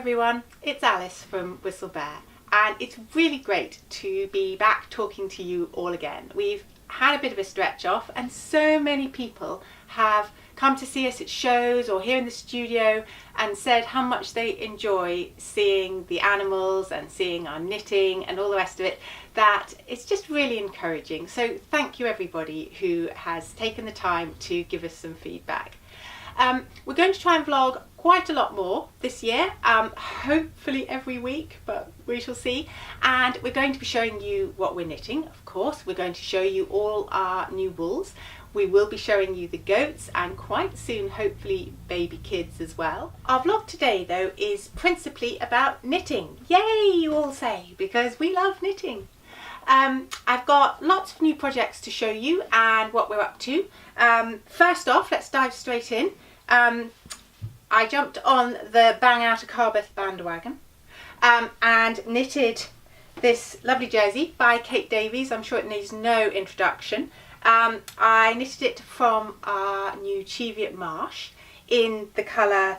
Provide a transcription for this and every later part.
everyone, it's Alice from Whistlebare, and it's really great to be back talking to you all again. We've had a bit of a stretch off and so many people have come to see us at shows or here in the studio and said how much they enjoy seeing the animals and seeing our knitting and all the rest of it, that it's just really encouraging. So thank you everybody who has taken the time to give us some feedback. We're going to try and vlog quite a lot more this year, hopefully every week, but we shall see. And we're going to be showing you what we're knitting, of course. We're going to show you all our new wools. We will be showing you the goats and quite soon, hopefully, baby kids as well. Our vlog today, though, is principally about knitting. Yay, you all say, because we love knitting. I've got lots of new projects to show you and what we're up to. First off, let's dive straight in. I jumped on the Bang Out of Carbeth bandwagon and knitted this lovely jersey by Kate Davies. I'm sure it needs no introduction. I knitted it from our new Cheviot Marsh in the colour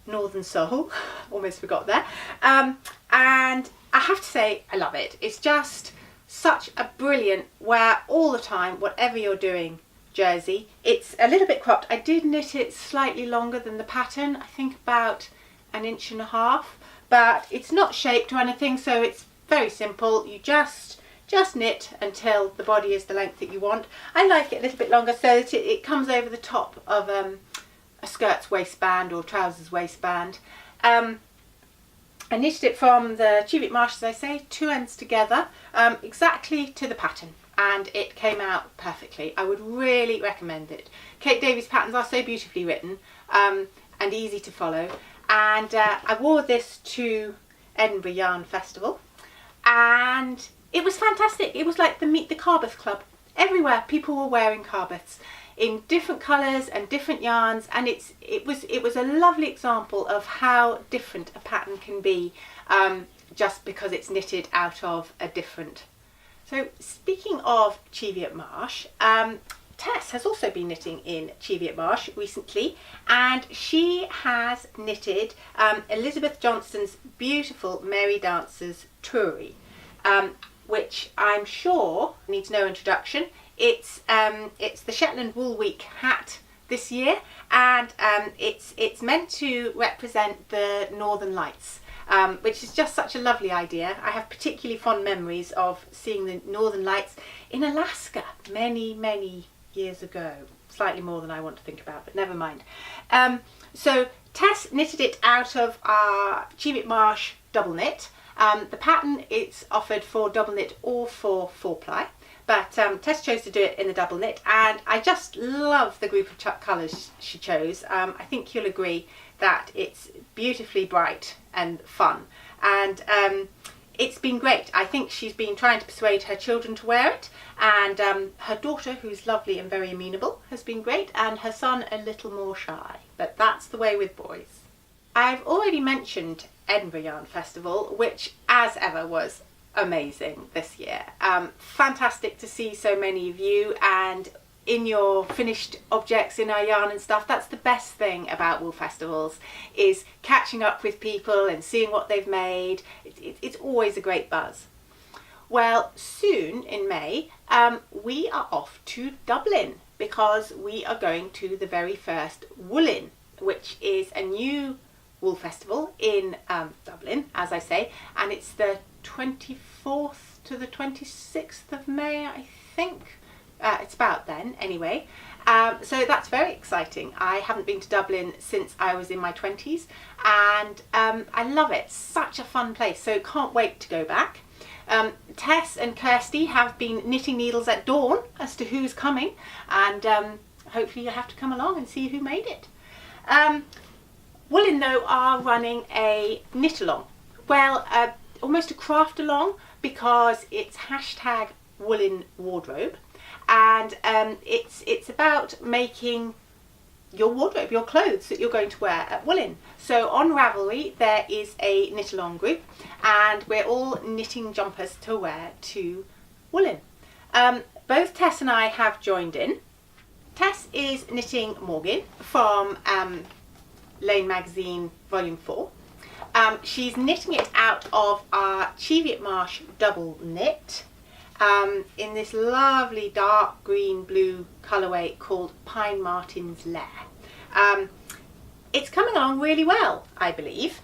Northern Soul, almost forgot there, and I have to say I love it. It's just such a brilliant wear all the time, whatever you're doing jersey. It's a little bit cropped. I did knit it slightly longer than the pattern, I think about 1.5 inches, but it's not shaped or anything, so it's very simple. You just knit until the body is the length that you want. I like it a little bit longer so that it comes over the top of a skirt's waistband or trousers waistband. I knitted it from the Cheviot Marsh, as I say, 2 ends together, exactly to the pattern, and it came out perfectly. I would really recommend it. Kate Davies patterns are so beautifully written and easy to follow, and I wore this to Edinburgh Yarn Festival and it was fantastic. It was like the Meet the Carbeth Club. Everywhere people were wearing Carbeths in different colours and different yarns, and it was a lovely example of how different a pattern can be just because it's knitted out of a different. So speaking of Cheviot Marsh, Tess has also been knitting in Cheviot Marsh recently, and she has knitted Elizabeth Johnston's beautiful Merrie Dancers Toorie, which I'm sure needs no introduction. It's the Shetland Wool Week hat this year, and it's meant to represent the Northern Lights, which is just such a lovely idea. I have particularly fond memories of seeing the Northern Lights in Alaska many years ago. Slightly more than I want to think about, but never mind. So Tess knitted it out of our Cheviot Marsh double knit. The pattern it's offered for double knit or for 4-ply, but Tess chose to do it in the double knit, and I just love the group of colours she chose. I think you'll agree that it's beautifully bright and fun, and it's been great. I think she's been trying to persuade her children to wear it, and her daughter, who's lovely and very amenable, has been great, and her son a little more shy, but that's the way with boys. I've already mentioned Edinburgh Yarn Festival, which as ever was amazing this year. Fantastic to see so many of you and in your finished objects in our yarn and stuff. That's the best thing about wool festivals, is catching up with people and seeing what they've made. It's always a great buzz. Well, soon in May we are off to Dublin because we are going to the very first Woollinn, which is a new wool festival in Dublin, as I say, and it's the 24th to the 26th of May, I think. It's about then anyway, so that's very exciting. I haven't been to Dublin since I was in my 20s, and I love it. Such a fun place, so can't wait to go back. Tess and Kirsty have been knitting needles at dawn as to who's coming, and hopefully you'll have to come along and see who made it. Woollinn, though, are running a knit along, well, almost a craft along, because it's hashtag Woollinn Wardrobe, and it's about making your wardrobe, your clothes that you're going to wear at Woollinn. So on Ravelry there is a knit along group, and we're all knitting jumpers to wear to Woollinn. Both Tess and I have joined in. Tess is knitting Morgan from Lane Magazine Volume 4. She's knitting it out of our Cheviot Marsh double knit in this lovely dark green blue colourway called Pine Martin's Lair. It's coming along really well, I believe,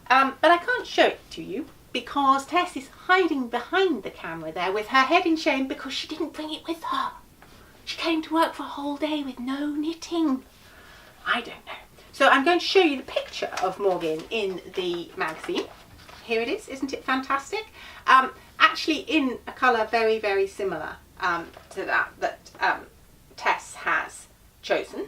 but I can't show it to you because Tess is hiding behind the camera there with her head in shame because she didn't bring it with her. She came to work for a whole day with no knitting. I don't know. So I'm going to show you the picture of Morgan in the magazine. Here it is, isn't it fantastic? Actually in a colour very, very similar to that Tess has chosen.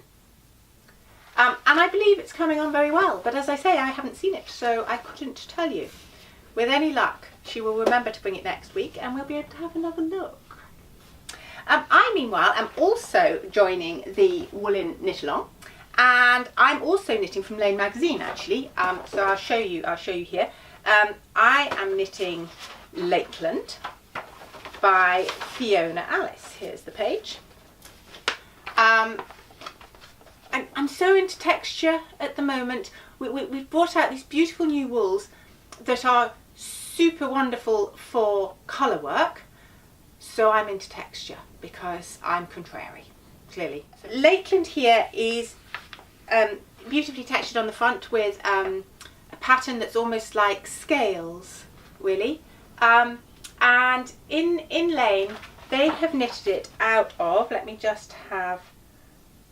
And I believe it's coming on very well, but as I say, I haven't seen it, so I couldn't tell you. With any luck, she will remember to bring it next week and we'll be able to have another look. I, meanwhile, am also joining the Woollinn Knit Along, and I'm also knitting from Lane magazine, actually. So I'll show you here. I am knitting Lakeland by Fiona Alice. Here's the page. I'm so into texture at the moment. We've brought out these beautiful new wools that are super wonderful for colour work. So I'm into texture because I'm contrary, clearly. So Lakeland here is beautifully textured on the front with a pattern that's almost like scales, really. And in Lane, they have knitted it out of, let me just have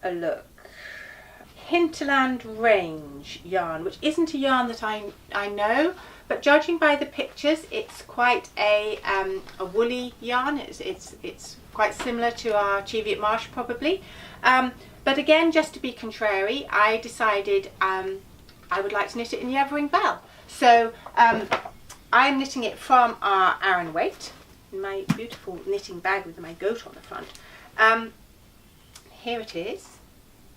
a look, Hinterland Range yarn, which isn't a yarn that I know, but judging by the pictures, it's quite a woolly yarn. It's quite similar to our Cheviot Marsh, probably. But again, just to be contrary, I decided I would like to knit it in the Evering Bell. So I'm knitting it from our Aran Weight, in my beautiful knitting bag with my goat on the front. Here it is.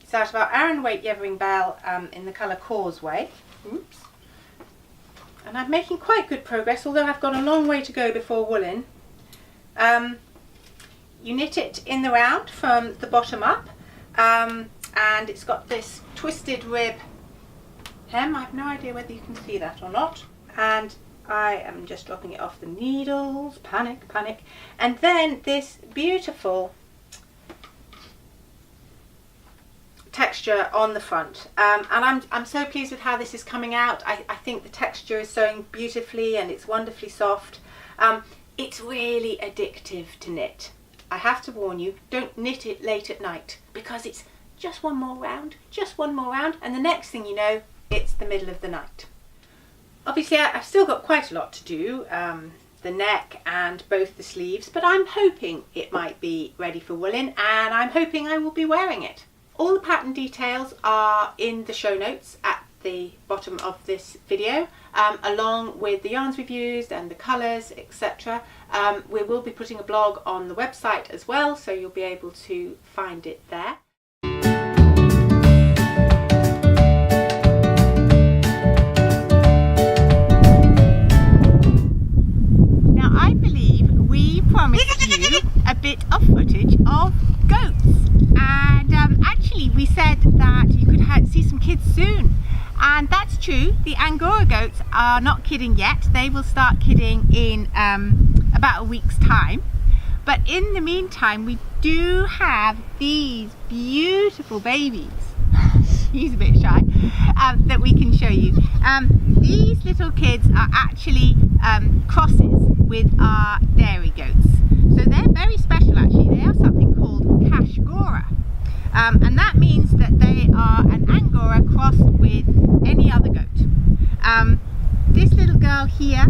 It's out of our Aran Weight Evering Bell in the colour Causeway. Oops. And I'm making quite good progress, although I've got a long way to go before wooling. You knit it in the round from the bottom up, and it's got this twisted rib hem. I have no idea whether you can see that or not. And I am just dropping it off the needles. Panic, panic. And then this beautiful texture on the front, and I'm so pleased with how this is coming out. I think the texture is sewing beautifully and it's wonderfully soft. It's really addictive to knit. I have to warn you, don't knit it late at night because it's just one more round, and the next thing you know, it's the middle of the night. Obviously I've still got quite a lot to do, the neck and both the sleeves, but I'm hoping it might be ready for wooling, and I'm hoping I will be wearing it. All the pattern details are in the show notes at the bottom of this video, along with the yarns we've used and the colours, etc. We will be putting a blog on the website as well, so you'll be able to find it there. Now I believe we promised you a bit of footage of goats. And actually we said that you could see some kids soon, and that's true. The Angora goats are not kidding yet. They will start kidding in about a week's time, but in the meantime we do have these beautiful babies. He's a bit shy, that we can show you. These little kids are actually crosses with our dairy goats, so they're very special actually. They are something called cashgora. And that means that they are an Angora crossed with any other goat. This little girl here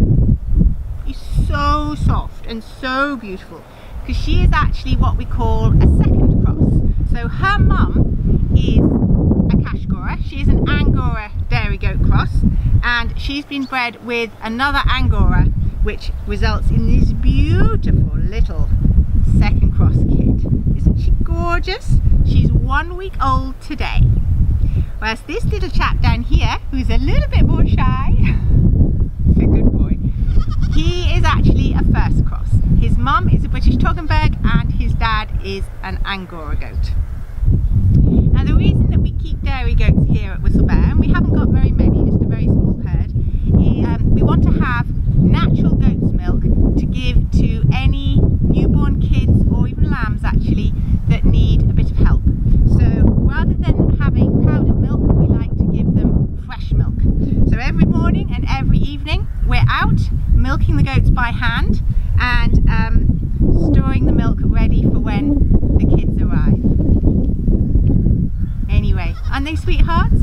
is so soft and so beautiful because she is actually what we call a second cross. So her mum is a cashgora. She is an Angora dairy goat cross, and she's been bred with another Angora, which results in this beautiful little second cross kid. Isn't she gorgeous? She's 1 week old today. Whereas this little chap down here, who's a little bit more shy, he's a good boy, he is actually a first cross. His mum is a British Toggenburg and his dad is an Angora goat. Now the reason that we keep dairy goats here at Whistlebare, and we haven't got very many, just a very small herd, we want to have natural goat's milk to give to any newborn kids or even lambs actually that need a bit of help. So rather than having powdered milk, we like to give them fresh milk. So every morning and every evening we're out milking the goats by hand and storing the milk ready for when the kids arrive. Anyway, aren't they sweethearts?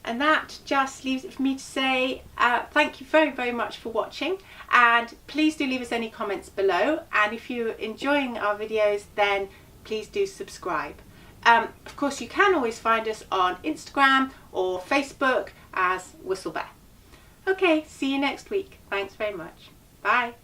And that just leaves it for me to say thank you very, very much for watching, and please do leave us any comments below, and if you're enjoying our videos then please do subscribe. Of course you can always find us on Instagram or Facebook as Whistlebare. Okay, see you next week. Thanks very much. Bye.